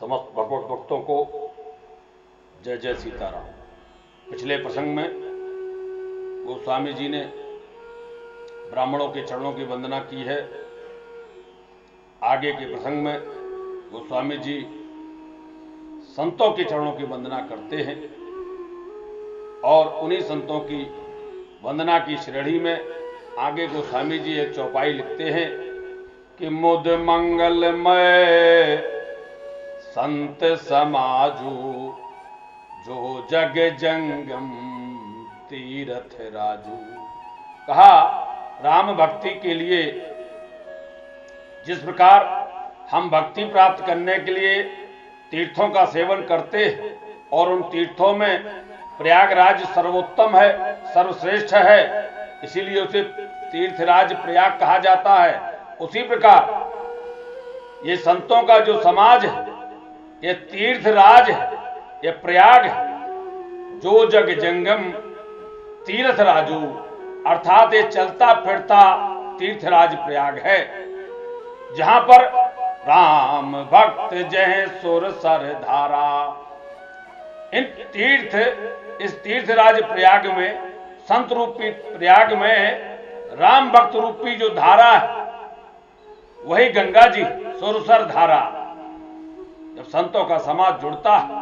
समस्त भगवत भक्तों को जय जय सीताराम। पिछले प्रसंग में गोस्वामी जी ने ब्राह्मणों के चरणों की वंदना की है। आगे के प्रसंग में गोस्वामी जी संतों के चरणों की वंदना करते हैं और उन्हीं संतों की वंदना की श्रेणी में आगे गोस्वामी जी एक चौपाई लिखते हैं कि मुद मंगलमय संत समाजू जो जग जंगम तीरथ राजू। कहा राम भक्ति के लिए जिस प्रकार हम भक्ति प्राप्त करने के लिए तीर्थों का सेवन करते हैं और उन तीर्थों में प्रयागराज सर्वोत्तम है, सर्वश्रेष्ठ है, इसीलिए उसे तीर्थराज प्रयाग कहा जाता है। उसी प्रकार ये संतों का जो समाज है, ये तीर्थराज है, ये प्रयाग है, जो जग जंगम तीर्थ राजू, अर्थात ये चलता फिरता तीर्थराज प्रयाग है, जहां पर राम भक्त जय सुर सर धारा। इस तीर्थराज प्रयाग में, संत रूपी प्रयाग में राम भक्त रूपी जो धारा है वही गंगा जी सुरसर धारा। जब संतों का समाज जुड़ता है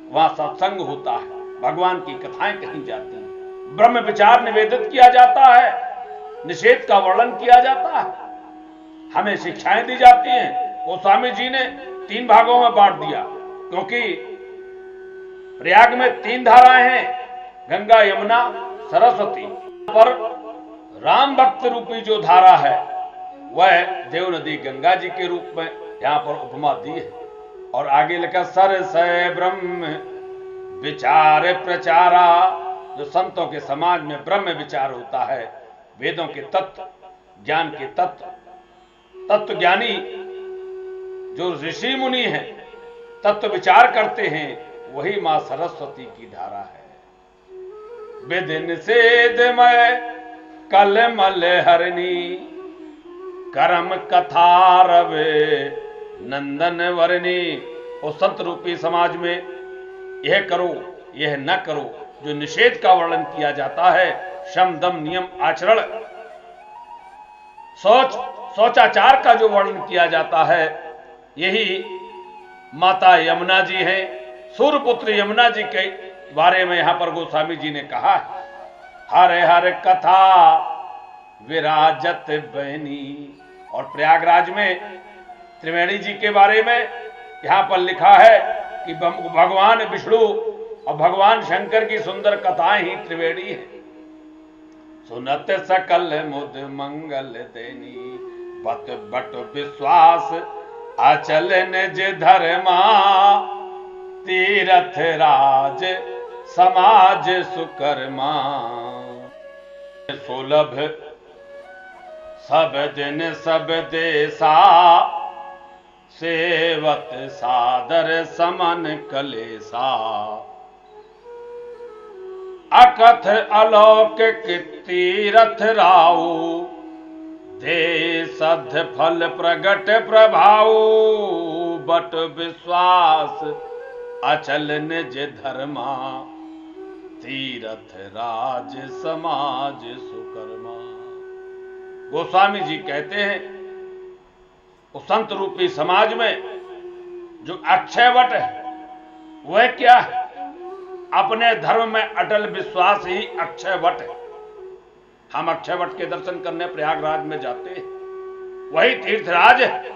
वहां सत्संग होता है, भगवान की कथाएं कही जाती हैं, ब्रह्म विचार निवेदित किया जाता है, निषेध का वर्णन किया जाता है, हमें शिक्षाएं दी जाती हैं। गोस्वामी जी ने 3 भागों में बांट दिया, क्योंकि प्रयाग में 3 धाराएं हैं, गंगा यमुना सरस्वती। पर राम भक्त रूपी जो धारा है वह देव नदी गंगा जी के रूप में यहां पर उपमा दी है। और आगे लिखा सर से ब्रह्म विचार प्रचारा। जो संतों के समाज में ब्रह्म विचार होता है, वेदों के तत्व, ज्ञान के तत्व, तत्व ज्ञानी जो ऋषि मुनि हैं, तत्व विचार करते हैं, वही मां सरस्वती की धारा है। विधि निषेधमय कलमल हरणी, कर्म कथा रवे नंदन वरणी। और संत रूपी समाज में यह करो यह न करो, जो निषेध का वर्णन किया जाता है, शम दम नियम आचरण, शौचाचार का जो वर्णन किया जाता है, यही माता यमुना जी हैं। सूर्यपुत्र यमुना जी के बारे में यहां पर गोस्वामी जी ने कहा है, हर हर कथा विराजत बहनी। और प्रयागराज में त्रिवेणी जी के बारे में यहां पर लिखा है कि भगवान विष्णु और भगवान शंकर की सुंदर कथाएं ही त्रिवेणी है। सुनत सकल मुद मंगल देनी, बट बट विश्वास अचल निज धर्मा। तीरथ राज समाज सुकर्मा, सुलभ सब दिन सब देसा। सेवत सादर समन कलेसा, अकथ अलौकिक तीरथ राऊ। दे सध फल प्रगट प्रभाऊ, बट विश्वास अचल निज धर्मा। तीरथ राज समाज सुकर्मा। गोस्वामी जी कहते हैं उस संत रूपी समाज में जो अक्षयवट है वह क्या है? अपने धर्म में अटल विश्वास ही अक्षयवट है। हम अक्षयवट के दर्शन करने प्रयागराज में जाते हैं, वही तीर्थराज है,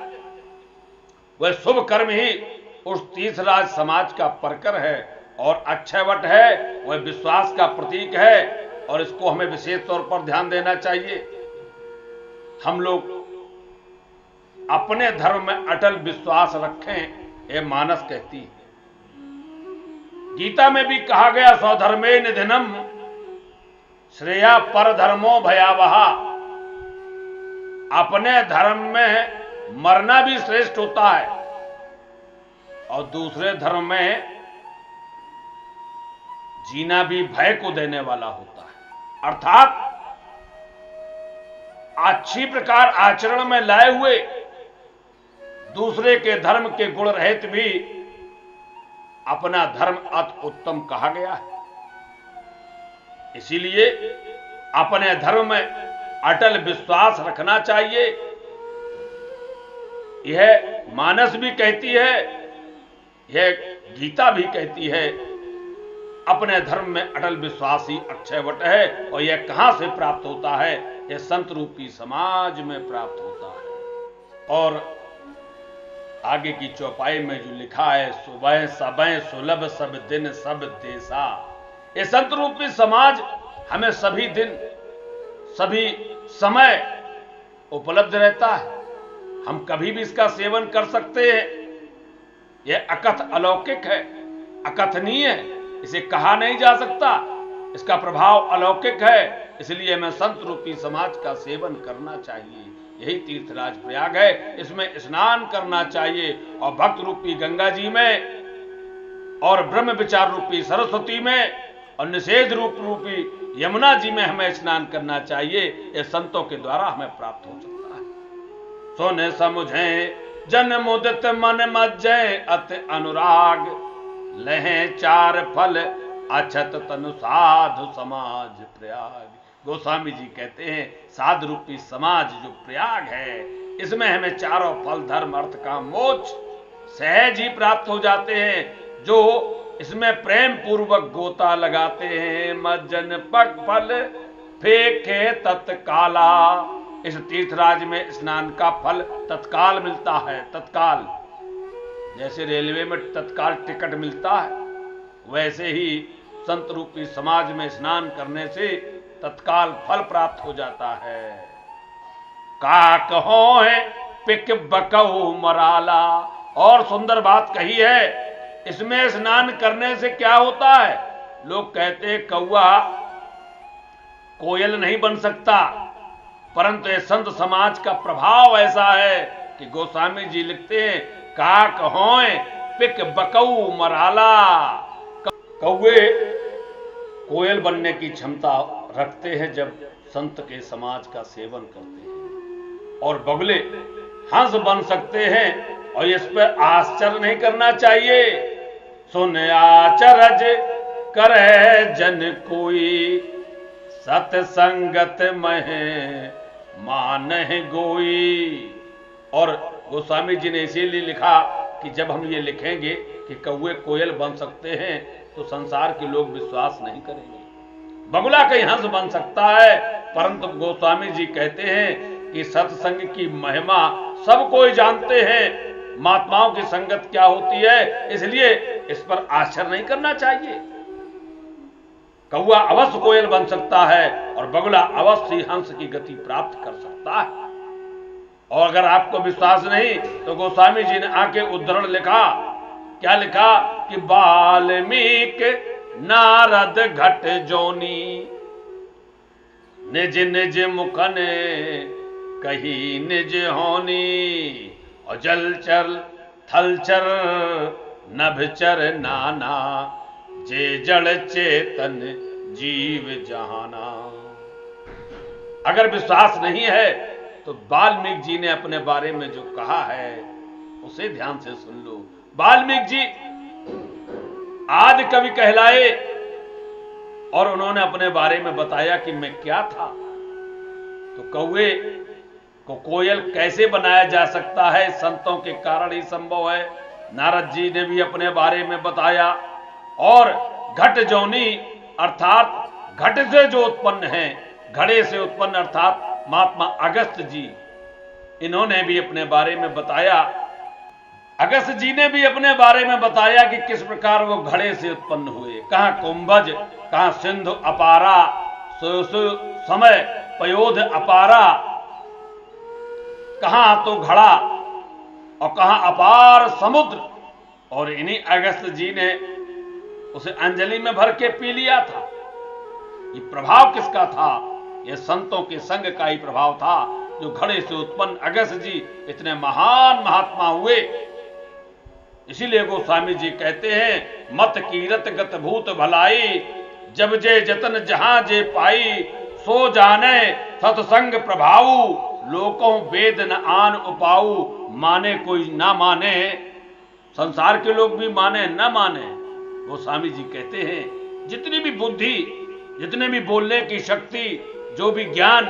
वह शुभ कर्म ही उस तीर्थराज समाज का परकर है। और अक्षयवट है वह विश्वास का प्रतीक है, और इसको हमें विशेष तौर पर ध्यान देना चाहिए। हम लोग अपने धर्म में अटल विश्वास रखें, ये मानस कहती है। गीता में भी कहा गया, स्वधर्मे निधनम श्रेया पर धर्मो भयावह। अपने धर्म में मरना भी श्रेष्ठ होता है और दूसरे धर्म में जीना भी भय को देने वाला होता है। अर्थात अच्छी प्रकार आचरण में लाए हुए दूसरे के धर्म के गुण रहित भी अपना धर्म अति उत्तम कहा गया है। इसीलिए अपने धर्म में अटल विश्वास रखना चाहिए। यह मानस भी कहती है, यह गीता भी कहती है, अपने धर्म में अटल विश्वास ही अक्षयवट है। और यह कहां से प्राप्त होता है? यह संत रूपी समाज में प्राप्त होता है। और आगे की चौपाई में जो लिखा है, सुबह सबय सुलभ सब दिन सब देसा, ये संत रूपी समाज हमें सभी दिन सभी समय उपलब्ध रहता है। हम कभी भी इसका सेवन कर सकते हैं। यह अकथ अलौकिक है, अकथनीय है, इसे कहा नहीं जा सकता। इसका प्रभाव अलौकिक है, इसलिए हमें संत रूपी समाज का सेवन करना चाहिए। यही तीर्थराज प्रयाग है, इसमें स्नान करना चाहिए और भक्त रूपी गंगा जी में और ब्रह्म विचार रूपी सरस्वती में और निषेध रूपी यमुना जी में हमें स्नान करना चाहिए। ये संतों के द्वारा हमें प्राप्त हो सकता है। सोने समुझे जन मुदित मन मज्जय अति अनुराग, लहे चार फल अछत तनु साधु समाज प्रयाग। गोस्वामी जी कहते हैं साधु रूपी समाज जो प्रयाग है, इसमें हमें चारों फल धर्म अर्थ काम मोक्ष सहज ही प्राप्त हो जाते हैं। जो इसमें प्रेम पूर्वक गोता लगाते हैं, मज्जन पग फल फेंके तत्काला। इस तीर्थराज में स्नान का फल तत्काल मिलता है। तत्काल, जैसे रेलवे में तत्काल टिकट मिलता है, वैसे ही संत रूपी समाज में स्नान करने से तत्काल फल प्राप्त हो जाता है। का कहो है पिक बकऊ मराला। और सुंदर बात कही है, इसमें स्नान करने से क्या होता है? लोग कहते हैं कौआ कोयल नहीं बन सकता, परंतु ये संत समाज का प्रभाव ऐसा है कि गोस्वामी जी लिखते हैं काक होए पिक बकऊ मराला। कौवे कोयल बनने की क्षमता रखते हैं जब संत के समाज का सेवन करते हैं, और बगुले हंस बन सकते हैं। और इस पर आश्चर्य नहीं करना चाहिए। सुन आचरज करे जन कोई, सतसंगत मह मान गोई। और गोस्वामी जी ने इसीलिए लिखा कि जब हम ये लिखेंगे कि कौवे कोयल बन सकते हैं तो संसार के लोग विश्वास नहीं करेंगे। बगुला कहीं हंस बन सकता है, परंतु गोस्वामी जी कहते हैं कि सत्संग की महिमा सब कोई जानते हैं, महात्माओं की संगत क्या होती है, इसलिए इस पर आश्चर्य नहीं करना चाहिए। कौआ अवश्य कोयल बन सकता है और बगुला अवश्य ही हंस की गति प्राप्त कर सकता है। और अगर आपको विश्वास नहीं तो गोस्वामी जी ने आके उद्धरण लिखा। क्या लिखा कि वाल्मीकि नारद घट जोनी, निज निज मुखन कही निज होनी। और जलचर थलचर नभचर नाना, जे जड़ चेतन जीव जहाना। अगर विश्वास नहीं है तो वाल्मीकि जी ने अपने बारे में जो कहा है उसे ध्यान से सुन लो। वाल्मीकि जी आदि कवि कहलाए और उन्होंने अपने बारे में बताया कि मैं क्या था। तो कौवे को कोयल कैसे बनाया जा सकता है, संतों के कारण ही संभव है। नारद जी ने भी अपने बारे में बताया। और घट जोनी अर्थात घट से जो उत्पन्न है, घड़े से उत्पन्न अर्थात महात्मा अगस्त जी, इन्होंने भी अपने बारे में बताया। अगस्त जी ने भी अपने बारे में बताया कि किस प्रकार वो घड़े से उत्पन्न हुए। कहां कुंभज, कहां सिंधु अपारा, समय पयोध अपारा, कहां तो घड़ा और कहां अपार समुद्र। और इन्हीं अगस्त जी ने उसे अंजलि में भर के पी लिया था। ये प्रभाव किसका था? यह संतों के संग का ही प्रभाव था। जो घड़े से उत्पन्न अगस्त जी इतने महान महात्मा हुए। इसीलिए गोस्वामी जी कहते हैं मत कीरत गत भूत भलाई, जब जे जतन जहां जे पाई, सो जाने सत्संग प्रभाऊ, लोकों वेद न आन उपाऊ, माने कोई ना माने, संसार के लोग भी माने ना माने, गोस्वामी जी कहते हैं जितनी भी बुद्धि, जितने भी बोलने की शक्ति, जो भी ज्ञान,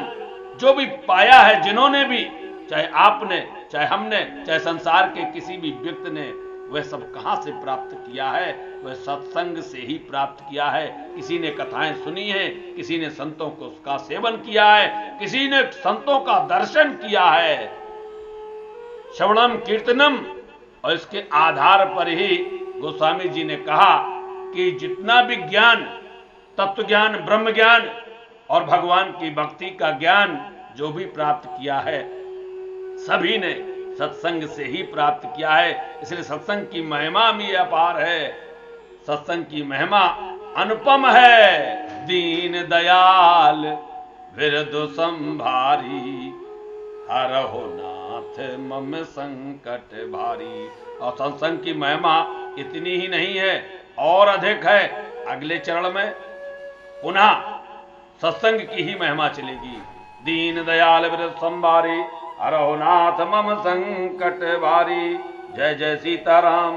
जो भी पाया है जिन्होंने भी, चाहे आपने, चाहे हमने, चाहे संसार के किसी भी व्यक्ति ने, वह सब कहां से प्राप्त किया है? वह सत्संग से ही प्राप्त किया है। किसी ने कथाएं सुनी है, किसी ने संतों को उसका सेवन किया है, किसी ने संतों का दर्शन किया है, श्रवणम कीर्तनम, और इसके आधार पर ही गोस्वामी जी ने कहा कि जितना भी ज्ञान, तत्व ज्ञान, ब्रह्म ज्ञान और भगवान की भक्ति का ज्ञान जो भी प्राप्त किया है, सभी ने सत्संग से ही प्राप्त किया है। इसलिए सत्संग की महिमा भी अपार है, सत्संग की महिमा अनुपम है। दीन दयाल विरधु संभारी, हरहु नाथ मम संकट भारी। और सत्संग की महिमा इतनी ही नहीं है, और अधिक है। अगले चरण में पुनः सत्संग की ही महिमा चलेगी। दीन दयाल विरधु संभारी, हरहु नाथ मम संकट भारी। जय जय सीताराम।